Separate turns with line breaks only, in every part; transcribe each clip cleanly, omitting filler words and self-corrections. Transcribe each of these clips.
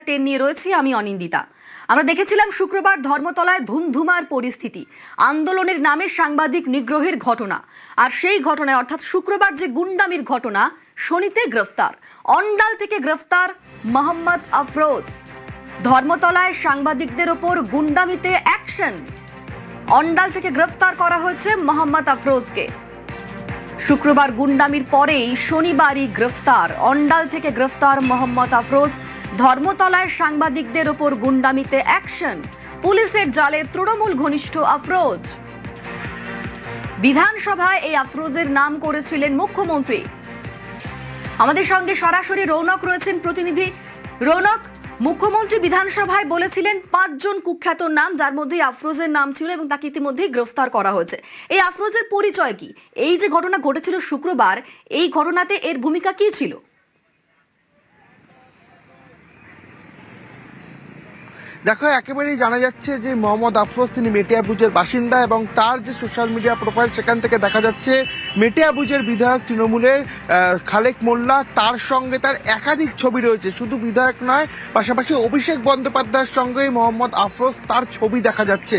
Ten নিয়ে রয়েছি আমি অনিন্দিতা। আমরা দেখেছিলাম শুক্রবার ধর্মতলায় ধুমধুমার পরিস্থিতি, আন্দোলনের নামে সাংবাদিক নিগ্রহের ঘটনা। আর সেই ঘটনায় অর্থাৎ শুক্রবার যে গুন্ডামির ঘটনা, শনিতে গ্রেফতার, অন্ডাল থেকে গ্রেফতার মোহাম্মদ আফরোজ। ধর্মতলায় সাংবাদিকদের ওপর গুন্ডামিতে অ্যাকশন, অন্ডাল থেকে গ্রেফতার করা হয়েছে মোহাম্মদ আফরোজকে। শুক্রবার গুন্ডামির পরেই শনিবারই গ্রেফতার, অন্ডাল থেকে গ্রেফতার মোহাম্মদ আফরোজ। ধর্মতলায় সাংবাদিকদের ওপর গুন্ডামিতে অ্যাকশন, পুলিশের জালে তৃণমূল ঘনিষ্ঠ আফরোজ। বিধানসভায় এই আফরোজের নাম করেছিলেন মুখ্যমন্ত্রী। আমাদের সঙ্গে সরাসরি রৌনক রয়েছেন প্রতিনিধি। রৌনক, মুখ্যমন্ত্রী বিধানসভায় বলেছিলেন 5 জন কুখ্যাত নাম, যার মধ্যে আফরোজের নাম ছিল এবং তাকে ইতিমধ্যেই গ্রেফতার করা হয়েছে। এই আফরোজের পরিচয় কি? এই যে ঘটনা ঘটেছিল শুক্রবার, এই ঘটনাতে এর ভূমিকা কি ছিল?
দেখো, একেবারেই জানা যাচ্ছে যে মোহাম্মদ আফরোজ তিনি মেটিয়াবুজের বাসিন্দা এবং তার যে সোশ্যাল মিডিয়া প্রোফাইল সেখান থেকে দেখা যাচ্ছে মেটিয়াবুজের বিধায়ক তৃণমূলের খালেক মোল্লা, তার সঙ্গে তার একাধিক ছবি রয়েছে। শুধু বিধায়ক নয়, পাশাপাশি অভিষেক বন্দ্যোপাধ্যায়ের সঙ্গে মোহাম্মদ আফরোজ তার ছবি দেখা যাচ্ছে।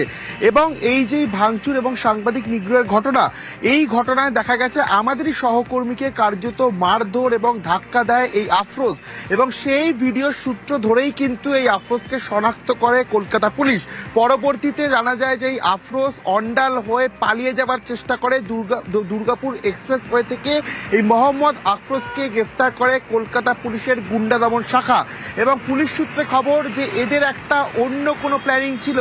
এবং এই যে ভাঙচুর এবং সাংবাদিক নিগ্রহের ঘটনা, এই ঘটনায় দেখা গেছে আমাদেরই সহকর্মীকে কার্যত মারধর এবং ধাক্কা দেয় এই আফরোজ, এবং সেই ভিডিওর সূত্র ধরেই কিন্তু এই আফরোজকে শনাক্ত করে কলকাতা পুলিশ। পরবর্তীতে জানা যায় যে আফরোজ অন্ডাল হয়ে পালিয়ে যাবার চেষ্টা করে, দুর্গাপুর এক্সপ্রেস ওয়ে থেকে এই মোহাম্মদ আফরোজকে গ্রেফতার করে কলকাতা পুলিশের গুন্ডা দমন শাখা। এবং পুলিশ সূত্রে খবর যে এদের একটা অন্য কোনো প্ল্যানিং ছিল,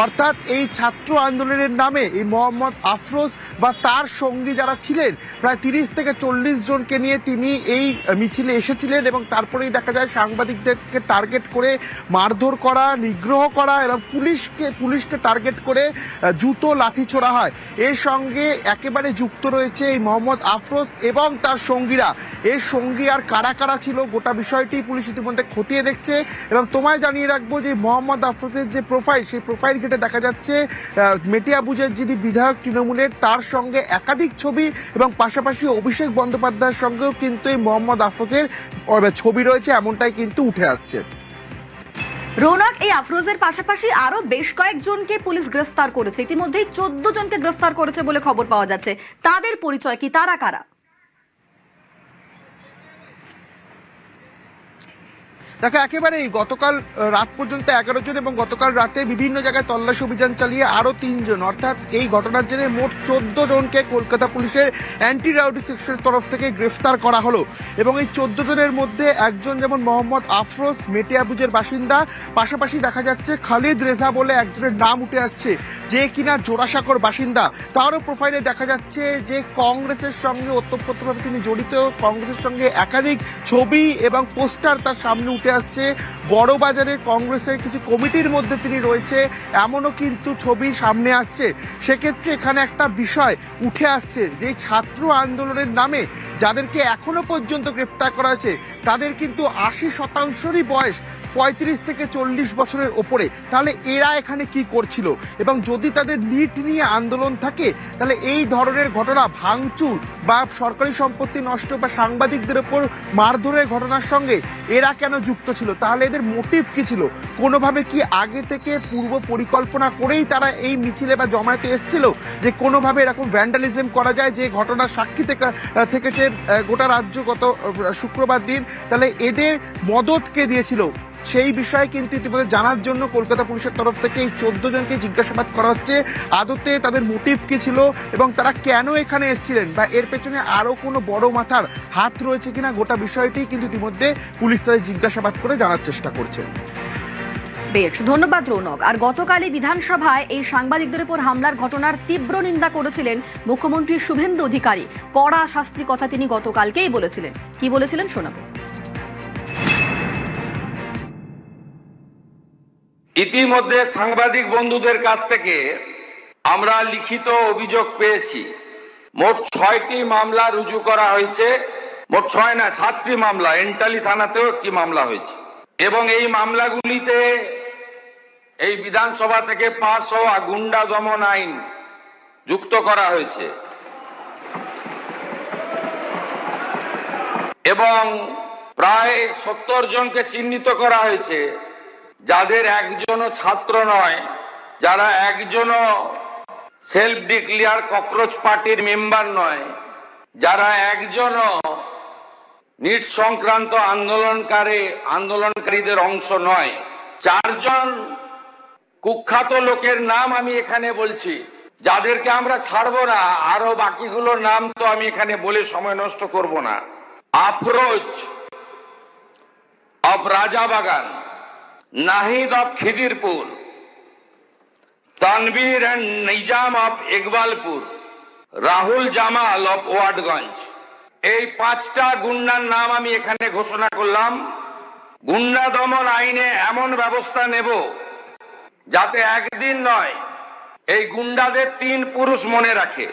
অর্থাৎ এই ছাত্র আন্দোলনের নামে এই মোহাম্মদ আফরোজ বা তার সঙ্গী যারা ছিলেন প্রায় 30 থেকে 40 জনকে নিয়ে তিনি এই মিছিলে এসেছিলেন এবং তারপরেই দেখা যায় সাংবাদিকদেরকে টার্গেট করে মারধর করা, নিগ্রহ করা এবং পুলিশকে টার্গেট করে জুতো লাঠি ছোড়া হয়। এর সঙ্গে একেবারে যুক্ত রয়েছে এই মোহাম্মদ আফরোজ এবং তার সঙ্গীরা। এর সঙ্গী আর কারা কারা ছিল গোটা বিষয়টি পুলিশ ইতিমধ্যে খতিয়ে দেখছে। এবং তোমায় জানিয়ে রাখবো যে মোহাম্মদ আফরোজের যে প্রোফাইল, সেই প্রোফাইল ঘেটে দেখা যাচ্ছে মেটিয়াবুজের যিনি বিধায়ক তৃণমূলের, তার সঙ্গে একাধিক ছবি এবং পাশাপাশি অভিষেক বন্দ্যোপাধ্যায়ের সঙ্গেও কিন্তু এই মোহাম্মদ আফরোজের ছবি রয়েছে, এমনটাই কিন্তু উঠে আসছে।
রৌনক, এই আফরোজের পাশাপাশি আরো বেশ কয়েকজনকে পুলিশ গ্রেফতার করেছে, ইতিমধ্যেই 14 জনকে গ্রেফতার করেছে বলে খবর পাওয়া যাচ্ছে। তাদের পরিচয় কি? তারা কারা?
দেখো, একেবারেই গতকাল রাত পর্যন্ত 11 জন এবং গতকাল রাতে বিভিন্ন জায়গায় তল্লাশি অভিযান চালিয়ে আরো 3 জন, অর্থাৎ এই ঘটনার জেরে মোট 14 জনকে কলকাতা পুলিশের অ্যান্টি রাউডি সেকশনের তরফ থেকে গ্রেফতার করা হলো। এবং এই 14 জনের মধ্যে একজন যেমন মোহাম্মদ আফরোজ, মেটিয়াবুজের বাসিন্দা, পাশাপাশি দেখা যাচ্ছে খালিদ রেজা বলে একজনের নাম উঠে আসছে, যে কিনা জোড়াসাঁকোর বাসিন্দা। তারও প্রোফাইলে দেখা যাচ্ছে যে কংগ্রেসের সঙ্গে ওতপ্রোতভাবে তিনি জড়িত, কংগ্রেসের সঙ্গে একাধিক ছবি এবং পোস্টার তার সামনে উঠে আসছে। বড়বাজারে কংগ্রেসের কিছু কমিটির মধ্যে তিনি রয়েছে, এমনও কিন্তু ছবি সামনে আসছে। সেক্ষেত্রে এখানে একটা বিষয় উঠে আসছে যে ছাত্র আন্দোলনের নামে যাদেরকে এখনো পর্যন্ত গ্রেফতার করা হয়েছে তাদের কিন্তু 80% বয়স 35 থেকে 40 বছরের ওপরে। তাহলে এরা এখানে কি করছিল? এবং যদি তাদের নিট নিয়ে আন্দোলন থাকে, তাহলে এই ধরনের ঘটনা, ভাঙচুর বা সরকারি সম্পত্তি নষ্ট বা সাংবাদিকদের ওপর মারধরের ঘটনার সঙ্গে এরা কেন যুক্ত ছিল? তাহলে এদের মোটিভ কি ছিল? কোনোভাবে কি আগে থেকে পূর্ব পরিকল্পনা করেই তারা এই মিছিলে বা জমায়েতে এসেছিল যে কোনোভাবে এরকম ভ্যান্ডালিজম করা যায়, যে ঘটনার সাক্ষী থেকেছে গোটা রাজ্য গত শুক্রবার দিন? তাহলে এদের মদত কে দিয়েছিল? সেই বিষয়ে কিন্তু ইতিমধ্যে জানার জন্য কলকাতা পুলিশের তরফ থেকে এই 14 জনকে জিজ্ঞাসাবাদ করা হচ্ছে। আদতে তাদের মোটিভ কি ছিল এবং তারা কেন এখানে এসেছিলেন, বা এর পেছনে আরো কোনো বড় মাথার হাত রয়েছে কিনা, গোটা বিষয়টি কিন্তু ইতিমধ্যে পুলিশ তাদের জিজ্ঞাসাবাদ করে জানার চেষ্টা করছে।
বেশ, ধন্যবাদ রৌনক। আর গতকালই বিধানসভায় এই সাংবাদিকদের উপর হামলার ঘটনার তীব্র নিন্দা করেছিলেন মুখ্যমন্ত্রী শুভেন্দু অধিকারী। কড়া শাস্তির কথা তিনি গতকালকেই বলেছিলেন। কি বলেছিলেন শোনাবো।
ইতিমধ্যে সাংবাদিক বন্ধুদের কাছ থেকে আমরা লিখিত অভিযোগ পেয়েছি। মোট 6টি মামলা রুজু করা হয়েছে। মোট 6 না, 7টি মামলা। এন্টালি থানাতেও একটি মামলা হয়েছে এবং এই মামলাগুলিতে এই বিধানসভা থেকে পাস হওয়া গুন্ডা দমন আইন যুক্ত করা হয়েছে এবং প্রায় 70 জনকে চিহ্নিত করা হয়েছে যাদের একজনও ছাত্র নয়, যারা একজনও সেলফ ডিক্লেয়ার ককরোচ পার্টির মেম্বার নয়, যারা একজনও নিট সংক্রান্ত আন্দোলনকারীদের অংশ নয়, 4 জন কুখ্যাত লোকের নাম আমি এখানে বলছি, যাদেরকে আমরা ছাড়বো না। আরো বাকিগুলোর নাম তো আমি এখানে বলে সময় নষ্ট করব না। Afroz of Rajabagan, Nahid of Khidirpur, Tanveer and Nizam of Iqbalpur, Rahul Jamal of Watgunge. এই 5টা গুন্ডার নাম আমি এখানে ঘোষণা করলাম। গুন্ডা দমন আইনে এমন ব্যবস্থা নেব যাতে একদিন নয়, এই গুন্ডাদের 3 পুরুষ মনে রাখে।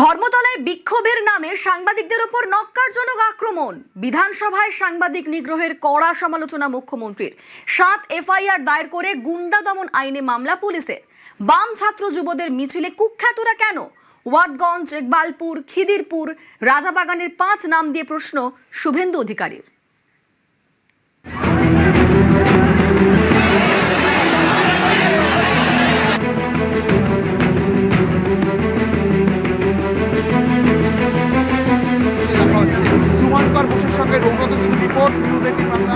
ধর্মতলায় বিক্ষোভের নামে সাংবাদিকদের উপর ন্যক্কারজনক আক্রমণ, বিধানসভায় সাংবাদিক নিগ্রহের কড়া সমালোচনা মুখ্যমন্ত্রীর। 7 এফআইআর দায়ের করে গুন্ডা দমন আইনে মামলা পুলিশের। বাম ছাত্র যুবদের মিছিলে কুখ্যাতরা কেন? ওয়াটগঞ্জ, ইকবালপুর, খিদিরপুর, রাজাবাগানের 5 নাম দিয়ে প্রশ্ন শুভেন্দু অধিকারীর।
সুমনকর ঘোষের সঙ্গে Rounak report, news 18 Bangla.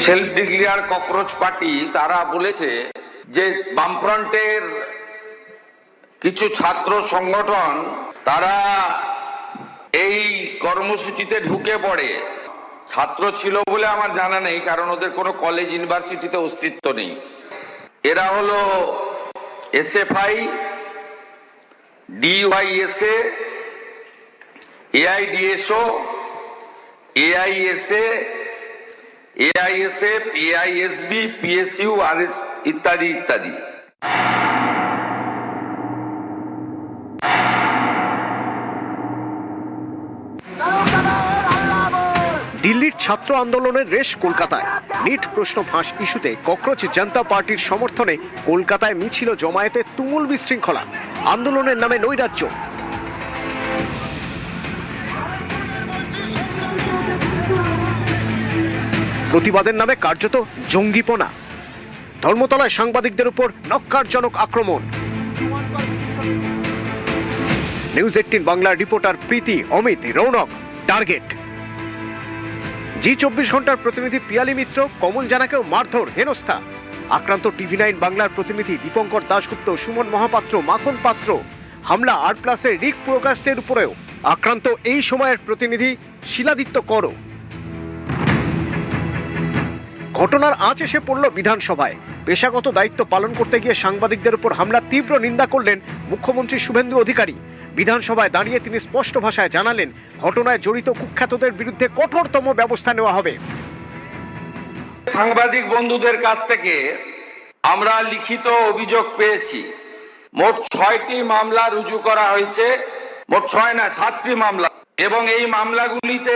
Self declare cockroach party তারা বলেছে যে বামফ্রন্টের কিছু ছাত্র সংগঠন তারা এই কর্মসূচিতে ঢুকে পড়ে। ছাত্র ছিল বলে আমার জানা নেই, কারণ ওদের কোনো কলেজ ইউনিভার্সিটিতে অস্তিত্ব নেই। এরা হলো SFI, DYSA, AIDSO, AISA, AISF, AISB, PSU, RS ইত্যাদি ইত্যাদি।
দিল্লির ছাত্র আন্দোলনের রেশ কলকাতায়। নিট প্রশ্ন ফাঁস ইস্যুতে ককরোচ জনতা পার্টির সমর্থনে কলকাতায় মিছিল জমায়েতে তুমুল বিশৃঙ্খলা, আন্দোলনের নামে নৈরাজ্য। প্রতিবাদের নামে কার্যত জঙ্গিপনা। ধর্মতলায় সাংবাদিকদের উপর ন্যক্কারজনক আক্রমণ। নিউজ 18 বাংলার রিপোর্টার প্রীতি, অমিত, রৌনক টার্গেট। জি 24 ঘন্টার প্রতিনিধি পিয়ালি মিত্র, কমল জানাকেও মারধর, হেনস্থা। আক্রান্ত টিভি9 বাংলার প্রতিনিধি দীপঙ্কর দাশগুপ্ত, সুমন মহাপাত্র, মাখন পাত্র। হামলা R+এর রিক প্রকাশের উপরেও আক্রান্ত এই সময়ের প্রতিনিধি শিলাদিত্য কর। ঘটনার আঁচ এসে পড়ল বিধানসভায়। পেশাগত দায়িত্ব পালন করতে গিয়ে সাংবাদিকদের উপর হামলার তীব্র নিন্দা করলেন মুখ্যমন্ত্রী শুভেন্দু অধিকারী। বিধানসভায় দাঁড়িয়ে তিনি স্পষ্ট ভাষায় জানালেন, ঘটনায় জড়িত কুখ্যাতদের বিরুদ্ধে কঠোরতম ব্যবস্থা নেওয়া হবে।
সাংবাদিক বন্ধুদের কাছ থেকে আমরা লিখিত অভিযোগ পেয়েছি। মোট 6টি মামলা রুজু করা হয়েছে। মোট 6 না, 7টি মামলা, এবং এই মামলাগুলিতে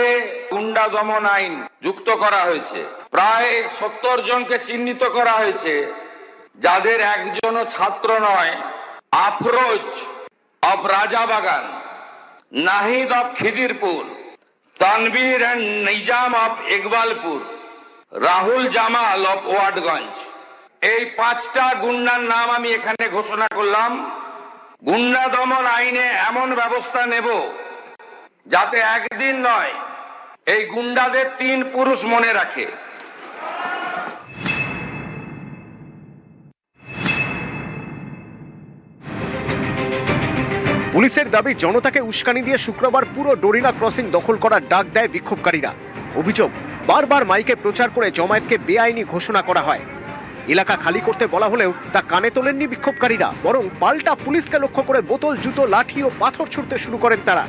গুন্ডা দমন আইন যুক্ত করা হয়েছে। প্রায় 70 জনকে চিহ্নিত করা হয়েছে, যাদের একজনও ছাত্র নয়। Afroz of Rajabagan, Nahid of Khidirpur, Tanveer and Nizam of Iqbalpur, Rahul Jamal of Watgunge. এই 5টা গুন্ডার নাম আমি এখানে ঘোষণা করলাম। গুন্ডা দমন আইনে এমন ব্যবস্থা নেব যাতে একদিন নয়, এই গুন্ডাদের 3 পুরুষ মনে রাখে।
পুলিশের দাবি, জনতাকে উস্কানি দিয়ে শুক্রবার পুরো ডোরিনা ক্রসিং দখল করার ডাক দেয় বিক্ষোভকারীরা। অভিযোগ, বারবার মাইকে প্রচার করে জমায়েতকে বেআইনি ঘোষণা করা হয়। এলাকা খালি করতে বলা হলেও তা কানে তোলেননি বিক্ষোভকারীরা, বরং পাল্টা পুলিশকে লক্ষ্য করে বোতল, জুতো, লাঠি ও পাথর ছুড়তে শুরু করেন তারা।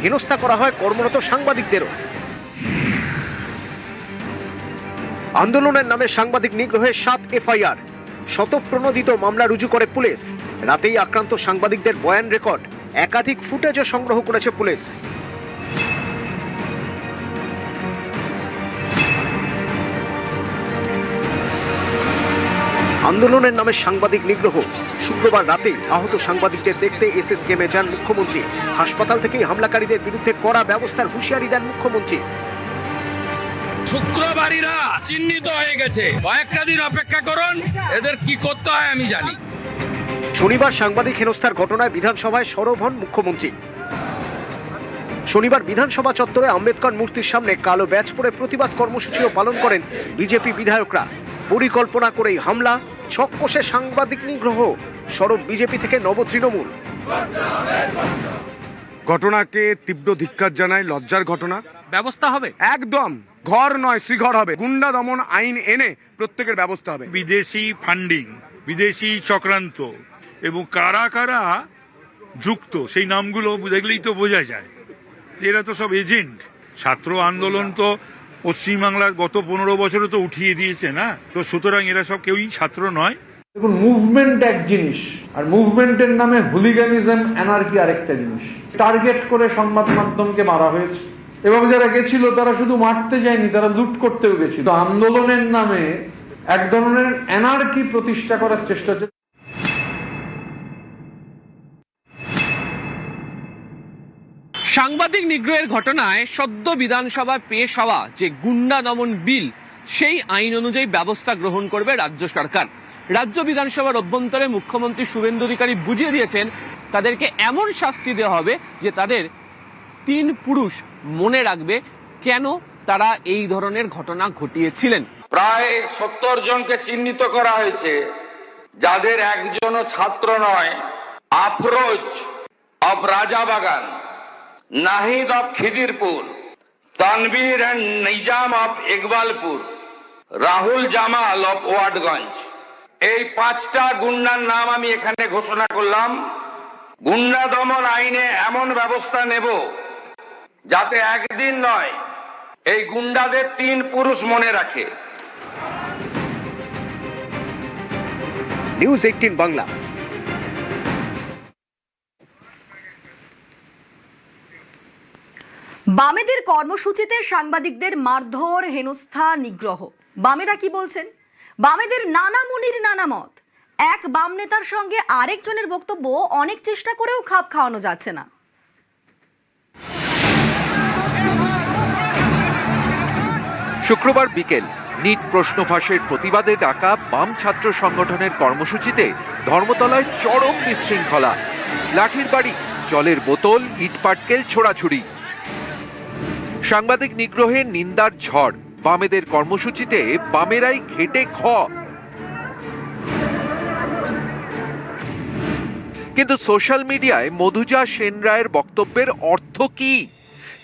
হেনস্থা করা হয় কর্মরত সাংবাদিকদেরও। আন্দোলনের নামে সাংবাদিক নিগ্রহে 7 এফআইআর, শতপ্রণোদিত মামলা রুজু করে পুলিশ। রাতেই আক্রান্ত সাংবাদিকদের বয়ান রেকর্ড, একাধিক ফুটেজও সংগ্রহ করেছে পুলিশ। আন্দোলনের নামে সাংবাদিক নিগ্রহ। শুক্রবার রাতে আহত সাংবাদিকদের দেখতে এসএসকেএমে যান মুখ্যমন্ত্রী। হাসপাতাল থেকেই হামলাকারীদের বিরুদ্ধে কড়া ব্যবস্থার হুঁশিয়ারি দেন মুখ্যমন্ত্রী।
শুক্রবারীরা চিহ্নিত হয়ে গেছে, কয়েকটা দিন অপেক্ষা করুন, এদের কি করতে হয় আমি জানি।
শনিবার সাংবাদিক হেনস্থার ঘটনায় বিধানসভায় সরব হন মুখ্যমন্ত্রী। শনিবার বিধানসভা চত্বরে আম্বেদকর মূর্তির সামনে কালো ব্যাজ পরে প্রতিবাদ কর্মসূচিও পালন করেন বিজেপি বিধায়করা। পরিকল্পনা করেই হামলা, ছক কষে সাংবাদিক নিগ্রহ। সরব বিজেপি থেকে নব তৃণমূল।
ঘটনাকে তীব্র ধিক্কার জানায়, লজ্জার ঘটনা।
ব্যবস্থা হবে
একদম ঘর নয় শ্রীঘর হবে। গুন্ডা দমন আইন এনে প্রত্যেকের ব্যবস্থা হবে।
বিদেশি ফান্ডিং, বিদেশি চক্রান্ত এবং কারা কারা যুক্ত সেই নামগুলো দেখলেই তো বোঝা যায়। এরা তো সব এজেন্ট। ছাত্র আন্দোলন তো পশ্চিমবাংলার গত 15 বছরে তো উঠিয়ে দিয়েছে না, তো সুতরাং এরা সব কেউই ছাত্র নয়।
দেখুন, মুভমেন্ট এক জিনিস আর মুভমেন্টের নামে হুলিগানিজম, অ্যানার্কি আরেকটা জিনিস। টার্গেট করে সংবাদ মাধ্যমকে মারা হয়েছে এবং যারা গেছিল তারা শুধু মারতে যায়নি, তারা লুট করতেও গেছিল। আন্দোলনের নামে এক ধরনের অ্যানার্কি প্রতিষ্ঠা করার চেষ্টা হচ্ছে।
সাংবাদিক নিগ্রহের ঘটনায় সদ্য বিধানসভায় পেশ হওয়া যে গুন্ডা দমন বিল, সেই আইন অনুযায়ী ব্যবস্থা গ্রহণ করবে রাজ্য সরকার। রাজ্য বিধানসভার অভ্যন্তরে মুখ্যমন্ত্রী শুভেন্দু অধিকারী বুঝিয়ে দিয়েছেন তাদেরকে এমন শাস্তি দেওয়া হবে যে তাদের 3 পুরুষ মনে রাখবে কেন তারা এই ধরনের ঘটনা ঘটিয়েছিলেন।
প্রায় 70 জনকে চিহ্নিত করা হয়েছে, যাদের একজনও ছাত্র নয়। Afroz of Rajabagan, Nahid of Khidirpur, Tanveer and Nizam of Iqbalpur, Rahul Jamal of Watgunge. এই 5টা গুন্ডার নাম আমি এখানে ঘোষণা করলাম। গুন্ডা দমন আইনে এমন ব্যবস্থা নেব যাতে একদিন নয়, এই গুন্ডাদের 3 পুরুষ মনে রাখে।
নিউজ 18 বাংলা।
বামেদের কর্মসূচিতে সাংবাদিকদের মারধর, হেনস্থা, নিগ্রহ। বামেরা কি বলছেন? বামেদের নানা মুনির নানা মত। এক বাম নেতার সঙ্গে আরেকজনের বক্তব্য অনেক চেষ্টা করেও খাপ খাওয়ানো যাচ্ছে না।
শুক্রবার বিকেল নিট প্রশ্ন ফাঁসের প্রতিবাদে ডাকা বাম ছাত্র সংগঠনের কর্মসূচিতে ধর্মতলায় চরম বিশৃঙ্খলা। লাঠির বাড়ি, জলের বোতল, ইট পাটকেল ছোড়াছুড়ি। সাংবাদিক নিগ্রহের নিন্দার ঝড়। বামেদের কর্মসূচিতে বামেরাই ঘেটে খ। কিন্তু সোশ্যাল মিডিয়ায় মধুজা সেন রায়ের বক্তব্যের অর্থ কি?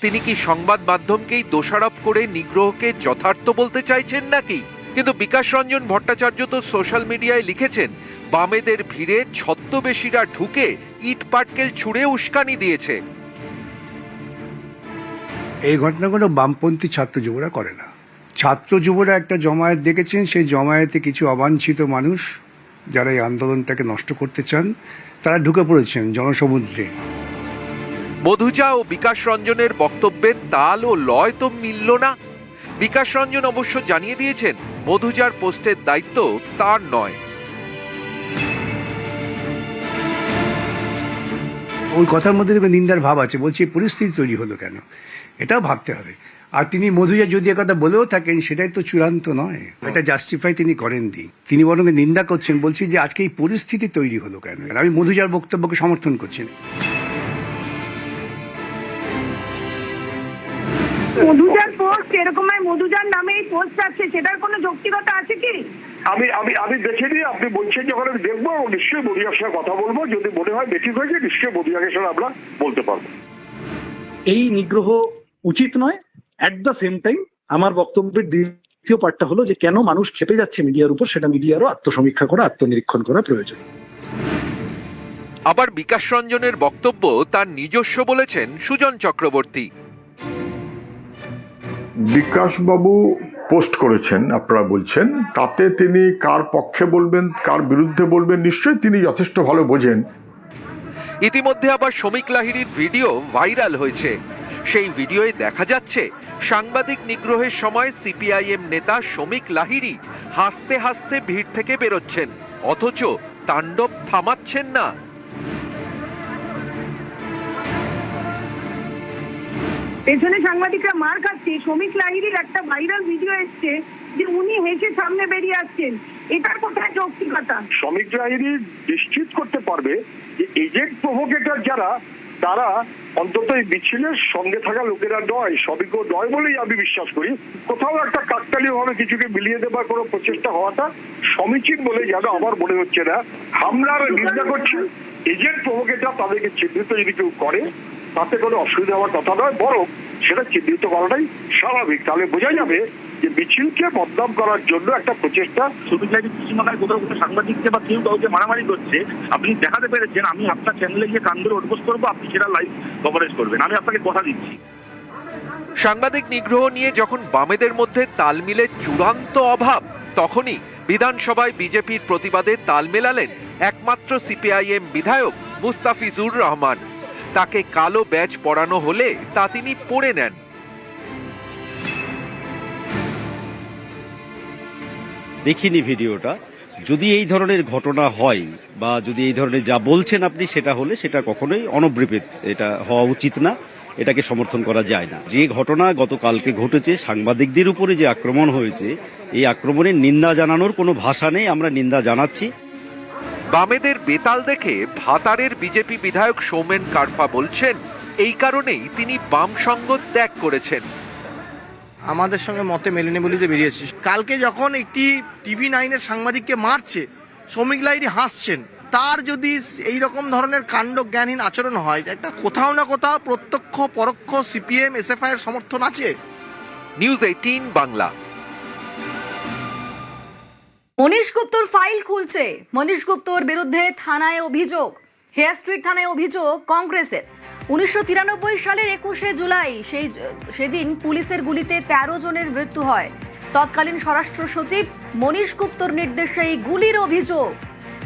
তিনি কি সংবাদ মাধ্যমকেই দোষারোপ করে নিগ্রহকে যথার্থ বলতে চাইছেন নাকি? কিন্তু বিকাশ রঞ্জন ভট্টাচার্য তো সোশ্যাল মিডিয়ায় লিখেছেন, বামেদের ভিড়ে ছদ্মবেশীরা ঢুকে ইট পাটকেল ছুঁড়ে উস্কানি দিয়েছে।
এই ঘটনাগুলো বামপন্থী ছাত্র যুবরা করে না। ছাত্র যুবরা একটা জমায়েত দেখেছেন, সেই জমায়েতে কিছু অবাঞ্ছিত মানুষ যারা এই আন্দোলনটাকে নষ্ট করতে চান, তারা ঢুকে পড়েছেন জনসমুদ্রে।
মধুজা ও বিকাশ রঞ্জনের বক্তব্যের তাল ও লয় তো মিলল না। বিকাশ রঞ্জন অবশ্য জানিয়ে দিয়েছেন, মধুজার পোস্টের দায়িত্ব তার নয়।
ওই কথার মধ্যে দেখবে নিন্দার ভাব আছে। বলছি এই পরিস্থিতি তৈরি হলো কেন, এটাও ভাবতে হবে। আর তিনি মধুজা যদি একথা বলেও থাকেন, সেটাই তো চূড়ান্ত নয়, এটা জাস্টিফাই তিনি করেননি। তিনি বরং নিন্দা করছেন, বলছি যে আজকে এই পরিস্থিতি তৈরি হলো কেন। আমি মধুজার বক্তব্যকে সমর্থন করছি।
মধুজার পোস্ট এরকম, মধুজার নামে এই পোস্ট আছে, সেটার কোনো যৌক্তিকতা আছে কি?
আমি দেখে নিয়ে আপনি বলছেন যখন আমি দেখবো, নিশ্চয়ই মধুজার সঙ্গে কথা বলবো। যদি মনে হয় বেঠিক হয়েছে, নিশ্চয়ই মধুজাকে সঙ্গে আমরা বলতে পারবো।
এই নিগ্রহ উচিত নয়। অ্যাট দ্য সেম টাইম আমার বক্তব্যের দ্বিতীয় পার্টটা হলো যে কেন মানুষ খেপে যাচ্ছে মিডিয়ার উপর, সেটা মিডিয়ারও আত্মসমীক্ষা করা, আত্মনিরীক্ষণ করা প্রয়োজন।
আবার বিকাশ রঞ্জনের বক্তব্য তার নিজস্ব বলেছেন সুজন চক্রবর্তী।
বিকাশবাবু পোস্ট করেছেন, আপনারা বলছেন, তাতে তিনি কার পক্ষে বলবেন, কার বিরুদ্ধে বলবেন, নিশ্চয়ই তিনি যথেষ্ট ভালো বোঝেন।
ইতিমধ্যে আবার শমিক লাহিড়ীর ভিডিও ভাইরাল হয়েছে। সেই ভিডিওয়ে দেখা যাচ্ছে সাংবাদিক নিগ্রহের সময় সিপিআইএম নেতা শমিক লাহিড়ী হাসতে হাসতে ভিড় থেকে বেরোচ্ছেন। অথচ তাণ্ডব থামাচ্ছেন না।
পেছনে সাংবাদিকরা মার খাচ্ছে। শ্রমিক লাহিড়ীর একটা ভাইরাল ভিডিও এসছে যে উনি হেসে সামনে বেরিয়ে আসছেন, এটার কোথায় যৌক্তিকতা?
শ্রমিক লাহিড়ী নিশ্চিত করতে পারবে যে এজেন্ট প্রভোকেটর যারা, তারা অন্তত এই মিছিলের সঙ্গে থাকা লোকেরা নয়, সবিজ্ঞ নয় বলেই আমি বিশ্বাস করি। কোথাও একটা কাকতালীয় ভাবে কিছুকে মিলিয়ে দেবার কোনো প্রচেষ্টা হওয়াটা সমীচীন বলে যেন আমার মনে হচ্ছে না। হামলার নিন্দা করছি, এজেন্ট প্রভোকেটর তাদেরকে চিহ্নিত যদি কেউ করে তাতে কোনো অসুবিধা হওয়ার কথা নয়, বরং সেটা চিহ্নিত করাটাই স্বাভাবিক। তাহলে বোঝা যাবে যে মিছিলকে বদনাম করার জন্য একটা প্রচেষ্টা।
শ্রমিক লাহিড়ী পশ্চিমবাংলায় কোথাও কোনো সাংবাদিককে বা কেউ কাউকে মারামারি করছে, আপনি দেখাতে পেরেছেন, আমি আপনার চ্যানেলে গিয়ে কান ধরে উঠবোস করবো, আপনি সেটা লাইভ কভারেজ করবেন, আমি আপনাকে কথা দিচ্ছি।
সাংবাদিক নিগ্রহ নিয়ে যখন বামেদের মধ্যে তাল মিলের চূড়ান্ত অভাব, তখনই বিধানসভায় বিজেপির প্রতিবাদে তাল মেলালেন একমাত্র সিপিআইএম বিধায়ক মুস্তাফিজুর রহমান। তাকে কালো ব্যাজ পরানো হলে তা তিনি পরে নেন।
দেখিনি ভিডিওটা, যদি এই ধরনের ঘটনা হয় বা যদি এই ধরনের যা বলছেন আপনি সেটা হলে সেটা কখনোই অনবৃপেত, এটা হওয়া উচিত না, এটাকে সমর্থন করা যায় না। যে ঘটনা গতকালকে ঘটেছে, সাংবাদিকদের উপরে যে আক্রমণ হয়েছে, এই আক্রমণের নিন্দা জানানোর কোনো ভাষা নেই, আমরা নিন্দা জানাচ্ছি।
বামেদের বেতাল দেখে ভাতারের বিজেপি বিধায়ক সৌমেন কারফা বলছেন এই কারণেই তিনি বাম সঙ্গ ত্যাগ করেছেন।
আমাদের সঙ্গে মতে মেলেনি বলিতে বেরিয়েছি। কালকে যখন একটি TV9-এর সাংবাদিককে মারছে, শ্রমিক লাহিড়ী হাসছেন, তার যদি এই রকম ধরনের কাণ্ড জ্ঞানহীন আচরণ হয়, একটা কোথাও না কোথাও প্রত্যক্ষ পরোক্ষ CPM SFI এর সমর্থন আছে।
নিউজ 18 বাংলা।
মনীশ গুপ্তর ফাইল খুলছে। মনীশ গুপ্তর বিরুদ্ধে থানায় অভিযোগ, হেয়ার স্ট্রিট থানায় অভিযোগ কংগ্রেসের। 1993 সালের 21শে জুলাই সেদিন পুলিশের গুলিতে 13 জনের মৃত্যু হয়। তৎকালীন স্বরাষ্ট্র সচিব মনীশ গুপ্তর নির্দেশে এই গুলির অভিযোগ।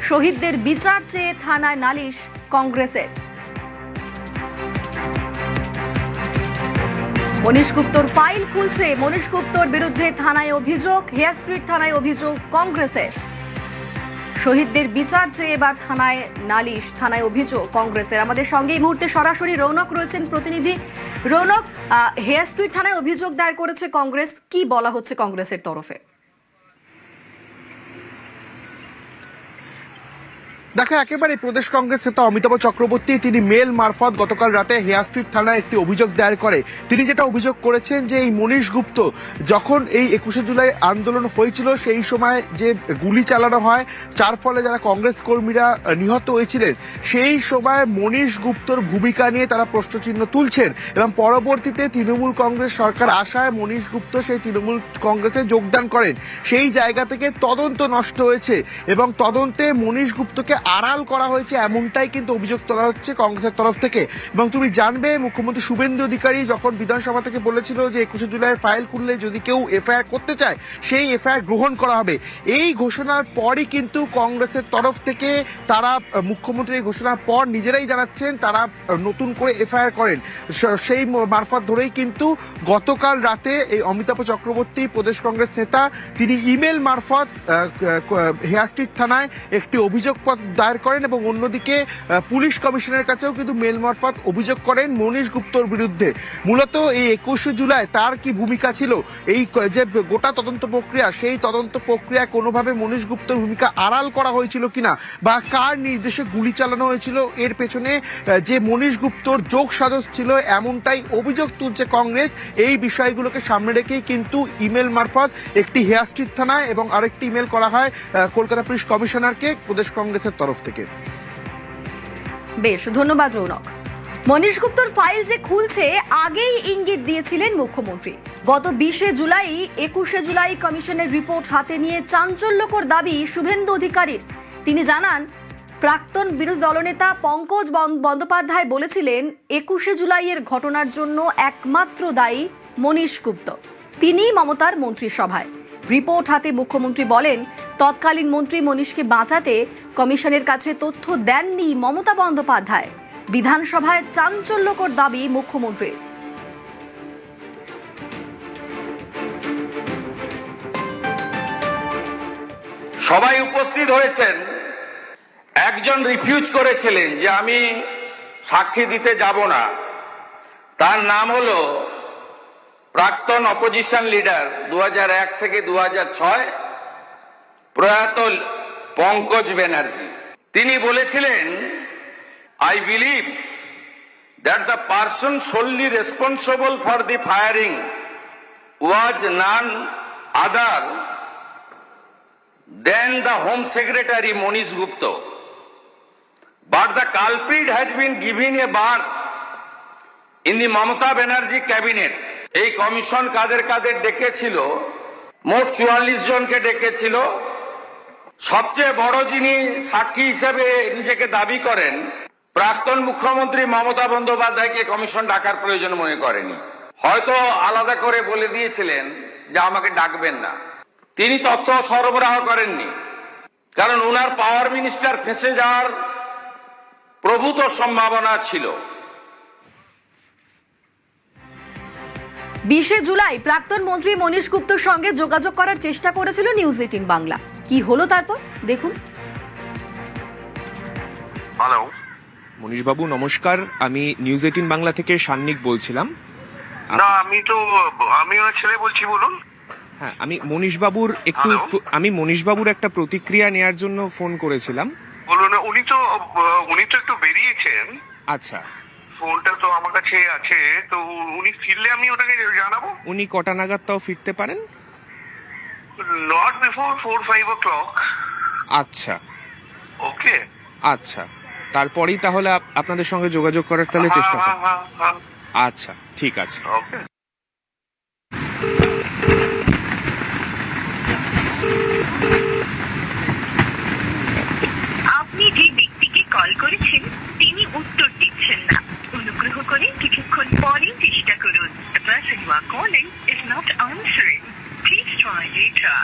শহীদদের বিচার চেয়ে থানায় নালিশ কংগ্রেসের। মনীশ গুপ্তর ফাইল খুলছে। মনীশ গুপ্তর বিরুদ্ধে থানায় অভিযোগ, হেয়ার স্ট্রিট থানায় অভিযোগ কংগ্রেসের। শহীদদের বিচার চেয়ে এবার থানায় নালিশ, থানায় অভিযোগ কংগ্রেসের। আমাদের সঙ্গে এই মুহূর্তে সরাসরি রৌনক রয়েছেন প্রতিনিধি। রৌনক, হেয়ার স্ট্রিট থানায় অভিযোগ দায়ের করেছে কংগ্রেস, কি বলা হচ্ছে কংগ্রেসের তরফে?
দেখো, একেবারে প্রদেশ কংগ্রেস নেতা অমিতাভ চক্রবর্তী তিনি মেল মারফত গতকাল রাতে হেয়ার স্ট্রিট থানায় একটি অভিযোগ দায়ের করে। তিনি যেটা অভিযোগ করেছেন যে এই মনীশ গুপ্ত যখন এই 21শে জুলাই আন্দোলন হয়েছিল সেই সময় যে গুলি চালানো হয়, যার ফলে যারা কংগ্রেস কর্মীরা নিহত হয়েছিলেন, সেই সময় মনীশ গুপ্তর ভূমিকা নিয়ে তারা প্রশ্নচিহ্ন তুলছেন এবং পরবর্তীতে তৃণমূল কংগ্রেস সরকার আসায় মনীশ গুপ্ত সেই তৃণমূল কংগ্রেসে যোগদান করেন। সেই জায়গা থেকে তদন্ত নষ্ট হয়েছে এবং তদন্তে মনীশ গুপ্তকে আড়াল করা হয়েছে, এমনটাই কিন্তু অভিযোগ তোলা হচ্ছে কংগ্রেসের তরফ থেকে। এবং তুমি জানবে, মুখ্যমন্ত্রী শুভেন্দু অধিকারী যখন বিধানসভা থেকে বলেছিল যে 21শে জুলাইয়ের ফাইল খুললে যদি কেউ FIR করতে চায় সেই FIR গ্রহণ করা হবে, এই ঘোষণার পরই কিন্তু কংগ্রেসের তরফ থেকে তারা মুখ্যমন্ত্রী এই ঘোষণার পর নিজেরাই জানাচ্ছেন তারা নতুন করে FIR করেন। সেই মারফত ধরেই কিন্তু গতকাল রাতে এই অমিতাভ চক্রবর্তী প্রদেশ কংগ্রেস নেতা তিনি ইমেল মারফত হেয়ার স্ট্রিট থানায় একটি অভিযোগপত্র দায়ের করেন এবং অন্যদিকে পুলিশ কমিশনের কাছেও কিন্তু মেল মারফত অভিযোগ করেন মনীশ গুপ্তর বিরুদ্ধে। মূলত এই 21শে জুলাই তার কি ভূমিকা ছিল, এই যে গোটা তদন্ত প্রক্রিয়া, সেই তদন্ত প্রক্রিয়া কোনোভাবে মনীশ গুপ্তর ভূমিকা আড়াল করা হয়েছিল কিনা বা কার নির্দেশে গুলি চালানো হয়েছিল, এর পেছনে যে মনীশ গুপ্তর যোগ সাজস ছিল এমনটাই অভিযোগ তুলছে কংগ্রেস। এই বিষয়গুলোকে সামনে রেখেই কিন্তু ইমেল মারফত একটি হেয়ার স্ট্রিট থানায় এবং আরেকটি ইমেল করা হয় কলকাতা পুলিশ কমিশনারকে প্রদেশ কংগ্রেসের তরফ থেকে।
বেশ, ধন্যবাদ রৌনক। মনীশ গুপ্তর ফাইল যে খুলছে আগেই ইঙ্গিত দিয়েছিলেন মুখ্যমন্ত্রী। গত 20শে জুলাই 21শে জুলাই কমিশনের রিপোর্ট হাতে নিয়ে চাঞ্চল্যকর দাবি শুভেন্দু অধিকারীর। তিনি জানান, প্রাক্তন বিরোধী দলনেতা পঙ্কজ বন্দ্যোপাধ্যায় বলেছিলেন 21শে জুলাইয়ের ঘটনার জন্য একমাত্র দায়ী মনীশ গুপ্ত। তিনি মমতার মন্ত্রিসভায়। রিপোর্ট হাতে মুখ্যমন্ত্রী বলেন, তৎকালীন মন্ত্রী মনীশকে বাঁচাতে কমিশনের কাছে তথ্য দেননি মমতা বন্দ্যোপাধ্যায়। বিধানসভায় চাঞ্চল্যকর দাবি মুখ্যমন্ত্রীর।
সবাই উপস্থিত হয়েছেন। একজন রিফিউজ করেছিলেন যে আমি সাক্ষী দিতে যাব না, তার নাম হলো প্রাক্তন অপোজিশন লিডার 2001 থেকে 2006 প্রয়াত পঙ্কজ ব্যানার্জি। তিনি বলেছিলেন, I believe that the person solely responsible for the firing was none other than the Home Secretary Monish Gupta. But the culprit has been given a berth in the Mamata Banerjee cabinet. এই commission কাদের কাদের ডেকেছিল? মোট 44 জনকে ডেকেছিল। সবচেয়ে বড় যিনি সাক্ষী হিসেবে নিজেকে দাবি করেন, প্রাক্তন মুখ্যমন্ত্রী মমতা বন্দ্যোপাধ্যায়কে কমিশন ডাকার প্রয়োজন মনে করেনি। হয়তো আলাদা করে বলে দিয়েছিলেন যে আমাকে ডাকবেন না। তিনি তথ্য সরবরাহ করেননি, কারণ উনার পাওয়ার মিনিস্টার ফেঁসে যাওয়ার প্রভূত সম্ভাবনা ছিল।
20 জুলাই প্রাক্তন মন্ত্রী মনীশ গুপ্তর সঙ্গে যোগাযোগ করার চেষ্টা করেছিল নিউজ 18 বাংলা। কি হলো তারপর দেখুন।
হ্যালো মনীশ বাবু, নমস্কার। আমি নিউজ 18 বাংলা থেকে সান্নিক বলছিলাম।
না, আমি ওর ছেলে বলছি, বলুন।
হ্যাঁ, আমি মনীশ বাবুর একটা প্রতিক্রিয়া নেয়ার জন্য ফোন করেছিলাম।
বলুন। উনি তো একটু বেরিয়েছেন।
আচ্ছা,
ফোনটা তো আমার কাছে আছে, তো উনি ফিরলে আমি ওটাকে জানাবো।
উনি কটা নাগাদ তাও ফিরতে পারেন?
Not before 4-5 o'clock।
আচ্ছা,
ওকে।
আচ্ছা, তারপরেই তাহলে আপনাদের সঙ্গে যোগাযোগ করার তাহলে চেষ্টা করব। আচ্ছা, ঠিক আছে।
ওকে।
আপনি যে ব্যক্তিকে কল করেছেন তিনি উত্তর দিচ্ছেন না। অনুগ্রহ করে কিছুক্ষণ পরে চেষ্টা করুন। The person you are calling is not answering. Please try later.